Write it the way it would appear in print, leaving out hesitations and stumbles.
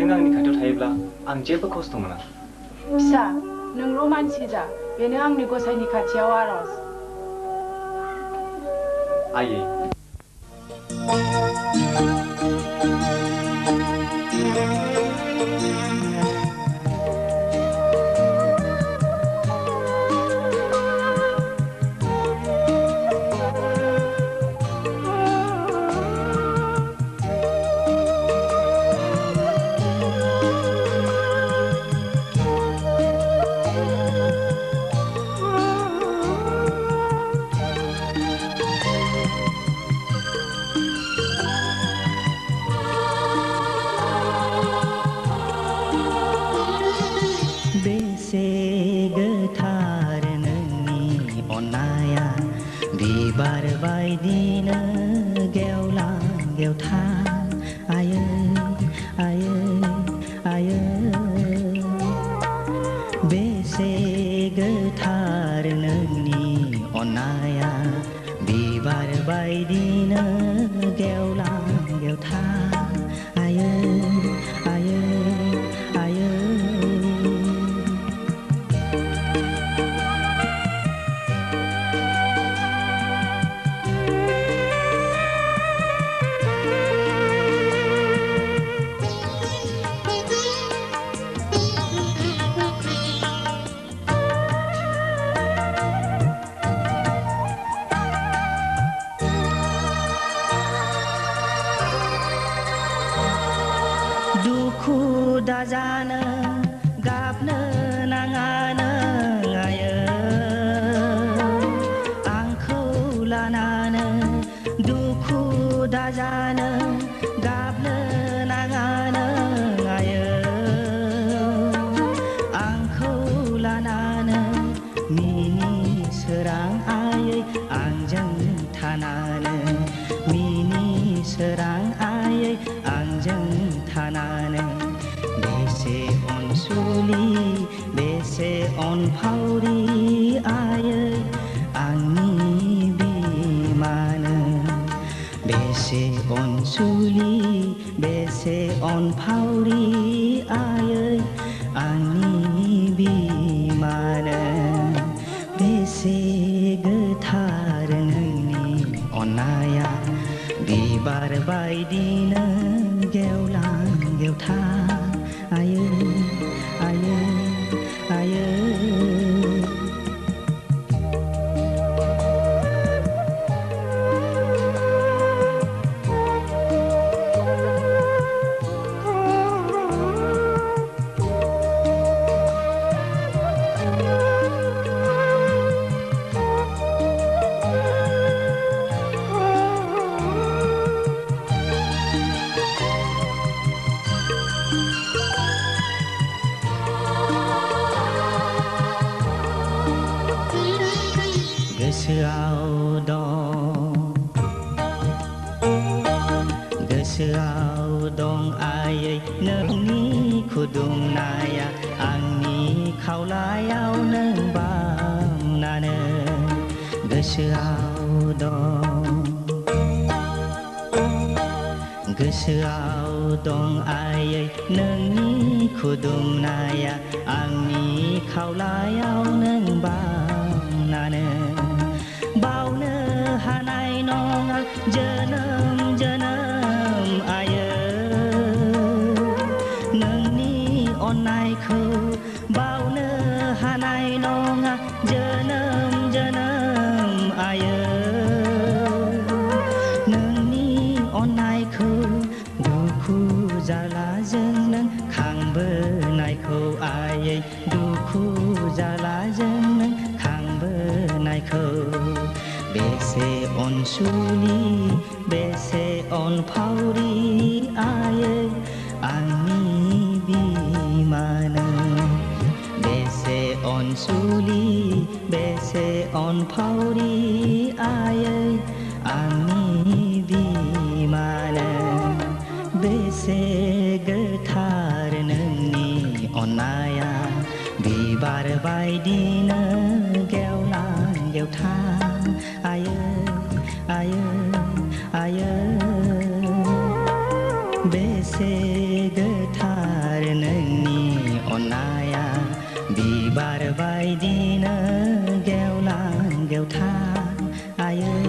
नों आंनि खाथियाव थायोब्ला आं जेबो खस्थ' मोना। फिसा नोंल' मानसि जा बेनो आंनि गसाइनि खाथियाव आर'ज। आयै बिबार बायदिनो गेवलां गेवथां आयै आयै आयै बेसे गोथार नोंनि अननाया बिबार बायदिनो गेवलां गेवथां आयै आयै आयै दुखु दाजानो गाबनो नाङानो आयै आंखौ लानानो दुखु दाजानो गाबनो नाङानो आयै आंखौ लानानो मिनि सोरां आयै आंजों थानानो मिनि सोरां आयै आंजों थानानै बेसे अनसुलि बेसे अनफावरि आयै आंनि बिमानो बेसे अनसुलि बेसे अनफावरि आयै आंनि बिमानो बेसे गोथार नोंनि अननाया बिबार बायदिनो गेवलां गेवथां आयै आयै आयै गोसोआव दं आयै नोंनि खुदुमनाया आंनि खावलायाव नों बामनानो गोसोआव दं आयै नोंनि खुदुमनाया आंनि खावलायाव नों बामनानो बावनो हानाय नङा जोनोम जोनोम आयै नोंनि अननायखौ बावनो हानाय नङा जोनोम जोनोम आयै नोंनि अननायखौ दुखु जालाजों नों खांबोनायखौ आयै दुखु जालाजों नों खांबोनायखौ बेसे अनसुलि बेसे अनफावरि आयै आंनि बिमानो बेसे अनसुलि बेसे अनफावरि आयै आंनि बिमानो बेसे गोथार नोंनि अननाया बिबार बायदिनो गेवलां गेवथां आयै आयै आयै बेसे गोथार बारबायदिनो गेवलां गेवथां आयै